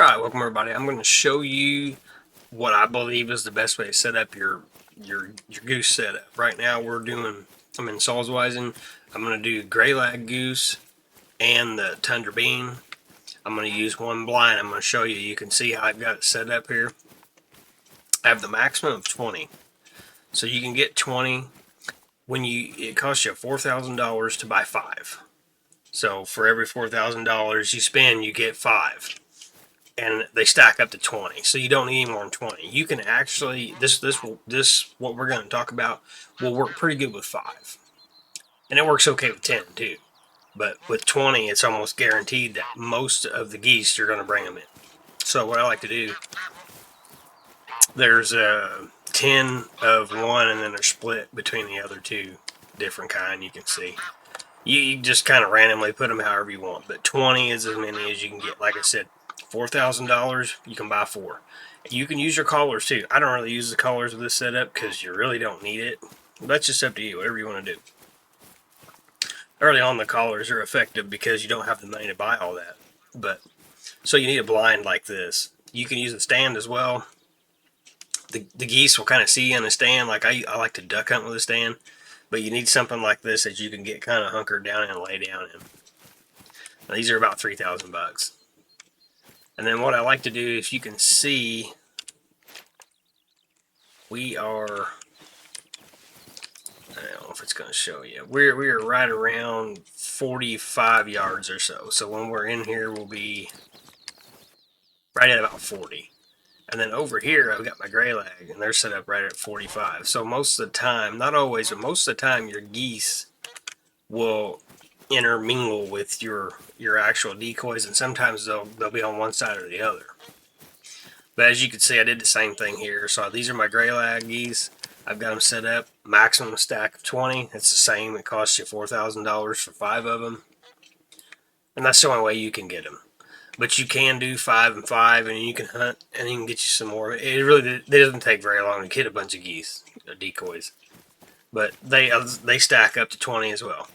Alright, welcome everybody. I'm going to show you what I believe is the best way to set up your goose setup. Right now I'm in Salzweisen. I'm going to do gray lag goose and the tundra bean. I'm going to use one blind. I'm going to show you. You can see how I've got it set up here. I have the maximum of 20. So you can get 20 it costs you $4,000 to buy 5. So for every $4,000 you spend, you get 5. And they stack up to 20, so you don't need any more than 20. You can actually this what we're going to talk about will work pretty good with 5, and it works okay with 10 too. But with 20, it's almost guaranteed that most of the geese you're going to bring them in. So what I like to do, there's a 10 of one, and then they're split between the other two different kind. You can see. You just kind of randomly put them however you want, but 20 is as many as you can get. Like I said, $4,000, you can buy 4. You can use your collars too. I don't really use the collars with this setup because you really don't need it. That's just up to you, whatever you want to do. Early on, the collars are effective because you don't have the money to buy all that. But so you need a blind like this. You can use a stand as well. The geese will kind of see you in a stand. Like I like to duck hunt with a stand. But you need something like this that you can get kind of hunkered down and lay down in. Now, these are about $3,000. And then what I like to do, if you can see, we are, I don't know if it's going to show you, we're right around 45 yards or so. So when we're in here, we'll be right at about 40. And then over here, I've got my gray lag, and they're set up right at 45. So most of the time, not always, but most of the time, your geese will intermingle with your actual decoys, and sometimes they'll be on one side or the other. But as you can see, I did the same thing here. So these are my gray lag geese. I've got them set up, maximum stack of 20. It's the same. It costs you $4,000 for 5 of them, and that's the only way you can get them. But you can do 5 and 5, and you can hunt, and you can get you some more. It really doesn't take very long to get a bunch of geese, decoys. But they stack up to 20 as well.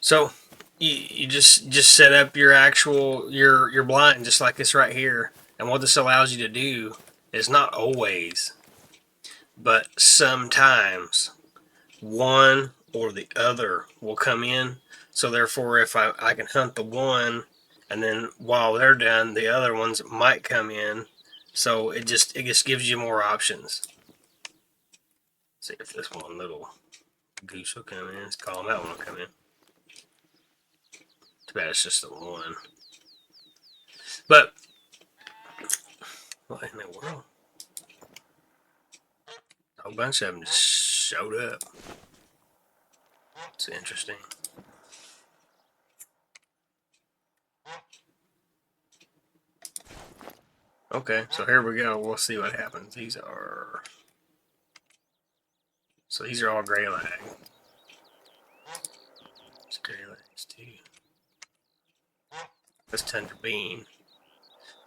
So you just set up your actual your blind just like this right here. And what this allows you to do is not always, but sometimes one or the other will come in. So therefore, if I can hunt the one, and then while they're done, the other ones might come in. So it just gives you more options. Let's see if this one little goose will come in. Let's call him that one will come in. Too bad it's just the one. But what in the world? A whole bunch of them just showed up. It's interesting. Okay, so here we go. We'll see what happens. These are all gray lag. It's gray lags too. That's tundra bean.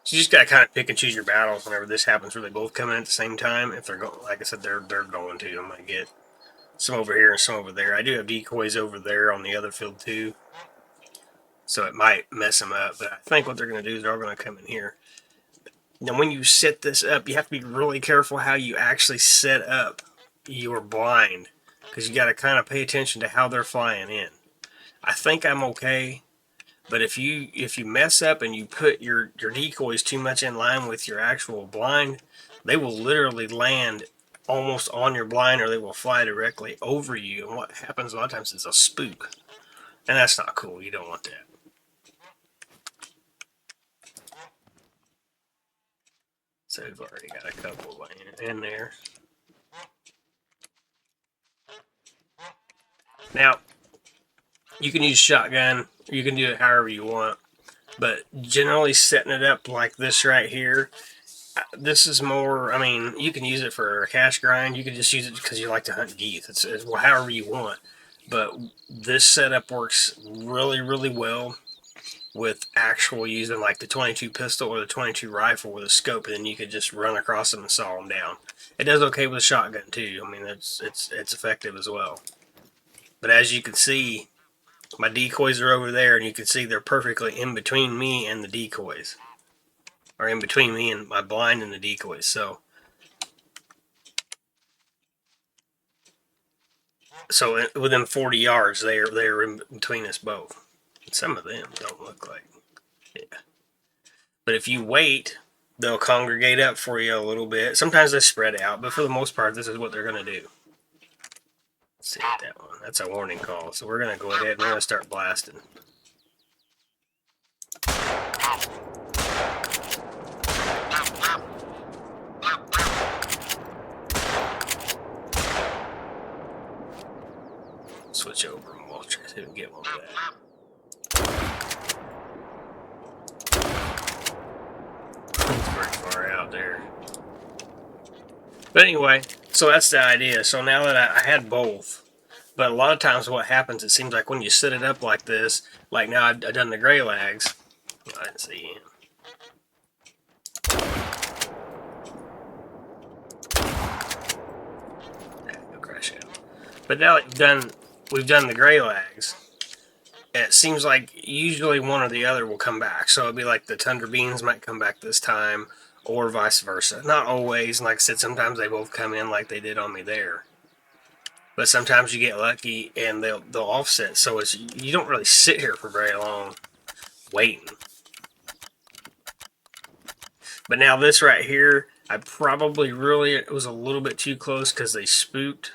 So you just gotta kind of pick and choose your battles whenever this happens, where they both come in at the same time. If they're going, like I said, they're going to. I'm gonna get some over here and some over there. I do have decoys over there on the other field too, so it might mess them up. But I think what they're gonna do is they're all gonna come in here. Now, when you set this up, you have to be really careful how you actually set up your blind, because you got to kind of pay attention to how they're flying in. I think I'm okay, but if you mess up and you put your decoys too much in line with your actual blind, they will literally land almost on your blind, or they will fly directly over you. And what happens a lot of times is a spook, and that's not cool. You don't want that. So we've already got a couple in there. Now, you can use shotgun, you can do it however you want, but generally setting it up like this right here, this is more, I mean, you can use it for a cash grind, you can just use it because you like to hunt geese, it's however you want, but this setup works really, really well with actual using like the 22 pistol or the 22 rifle with a scope, and then you could just run across them and saw them down. It does okay with a shotgun too. I mean, it's effective as well. But as you can see, my decoys are over there, and you can see they're perfectly in between me and the decoys. or in between me and my blind and the decoys. So within 40 yards, they're in between us both. Some of them don't look like, yeah. But if you wait, they'll congregate up for you a little bit. Sometimes they spread out, but for the most part, this is what they're going to do. Let's see that one. That's a warning call. So we're going to go ahead and we're going to start blasting. Switch over and we'll try to get one of that. It's pretty far out there. But anyway, so that's the idea. So now that I had both, but a lot of times what happens, it seems like when you set it up like this, like now I've done the gray lags. I didn't see him. He'll crash out. But now that we've done the gray lags, it seems like usually one or the other will come back. So it'd be like the Tundra Beans might come back this time, or vice versa. Not always. Like I said, sometimes they both come in like they did on me there. But sometimes you get lucky and they'll offset. So you don't really sit here for very long waiting. But now this right here, I probably really, it was a little bit too close because they spooked.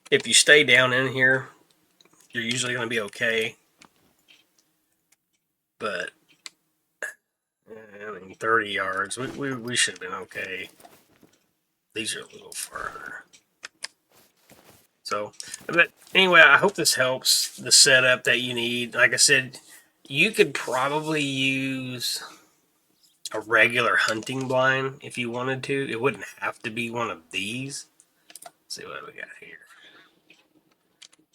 If you stay down in here, you're usually going to be okay. But, I mean, 30 yards, we should have been okay. These are a little further. So, but anyway, I hope this helps the setup that you need. Like I said, you could probably use a regular hunting blind if you wanted to. It wouldn't have to be one of these. Let's see what we got here.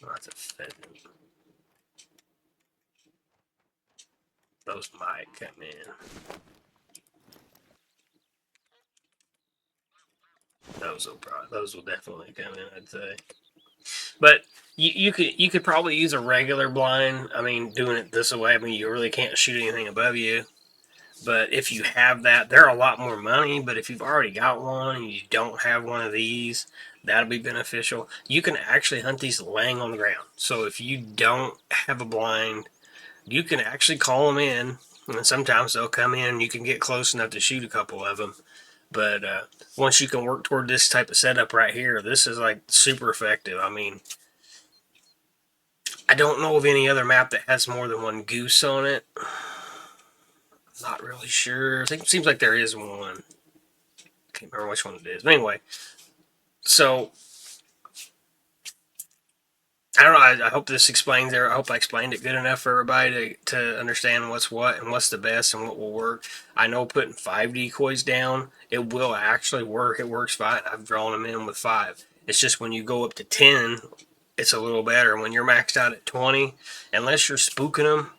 Oh, that's a pheasant. Those might come in. Those will definitely come in, I'd say. But you could probably use a regular blind. I mean, doing it this way, I mean, you really can't shoot anything above you. But if you have that, they're a lot more money. But if you've already got one and you don't have one of these, that'll be beneficial. You can actually hunt these laying on the ground. So if you don't have a blind, you can actually call them in. And sometimes they'll come in and you can get close enough to shoot a couple of them. But once you can work toward this type of setup right here, this is like super effective. I mean, I don't know of any other map that has more than one goose on it. Not really sure. I think it seems like there is one. Can't remember which one it is. But anyway, so I don't know. I hope this explains there. I hope I explained it good enough for everybody to understand what's what and what's the best and what will work. I know putting 5 decoys down, it will actually work. It works fine. I've drawn them in with 5. It's just when you go up to 10, it's a little better. When you're maxed out at 20, unless you're spooking them,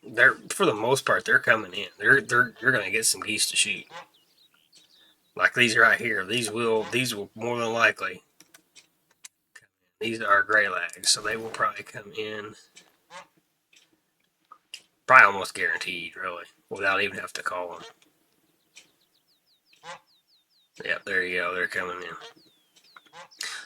they're for the most part they're coming in. You're gonna get some geese to shoot. Like these right here. These will more than likely. These are gray lags, so they will probably come in. Probably almost guaranteed, really, without even have to call them. Yep, there you go. They're coming in.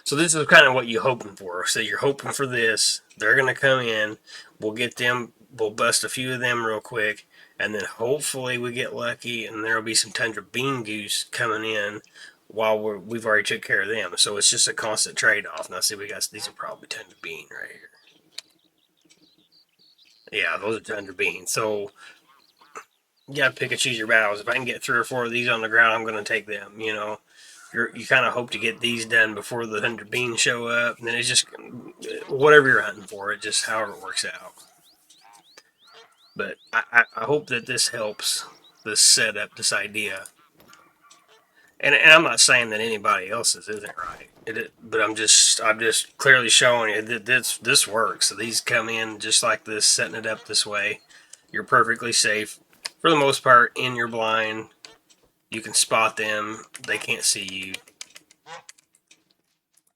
So this is kind of what you're hoping for. So you're hoping for this. They're going to come in. We'll get them. We'll bust a few of them real quick. And then hopefully we get lucky and there will be some Tundra Bean Goose coming in while we've already took care of them. So it's just a constant trade-off. Now see, these are probably Tundra Bean right here. Yeah, those are Tundra Bean. So you got to pick and choose your battles. If I can get 3 or 4 of these on the ground, I'm going to take them, you know. You kind of hope to get these done before the Tundra Beans show up, and then it's just whatever you're hunting for, it just however it works out. But I hope that this helps, this setup, this idea. And I'm not saying that anybody else's isn't right, but I'm just clearly showing you that this works. So these come in just like this, setting it up this way. You're perfectly safe for the most part in your blind. You can spot them; they can't see you.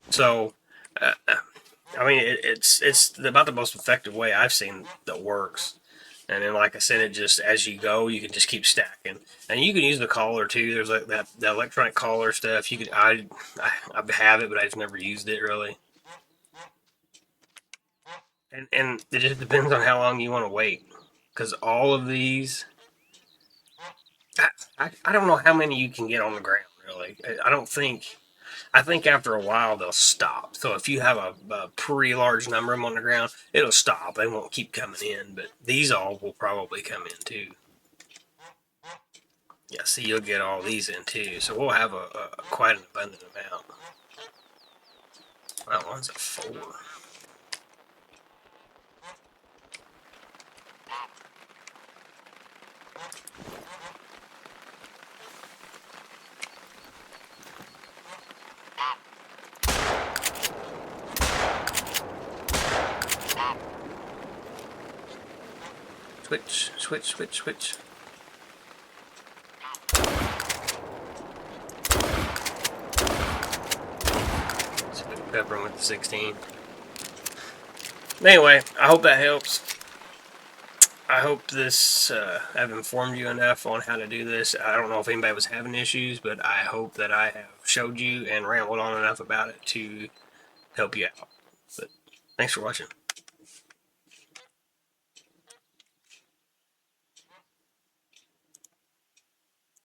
So, I mean, it's about the most effective way I've seen that works. And then, like I said, it just, as you go, you can just keep stacking. And you can use the collar too. There's like that the electronic collar stuff. You could, I have it, but I just never used it really. And it just depends on how long you want to wait, because all of these, I don't know how many you can get on the ground really. I don't think. I think after a while they'll stop. So if you have a pretty large number of them on the ground, it'll stop. They won't keep coming in, but these all will probably come in too. Yeah, see, you'll get all these in too. So we'll have a quite an abundant amount. That one's a 4. Switch, switch, switch, switch. Pepper with the 16. Anyway, I hope that helps. I hope this I've informed you enough on how to do this. I don't know if anybody was having issues, but I hope that I have showed you and rambled on enough about it to help you out. But thanks for watching.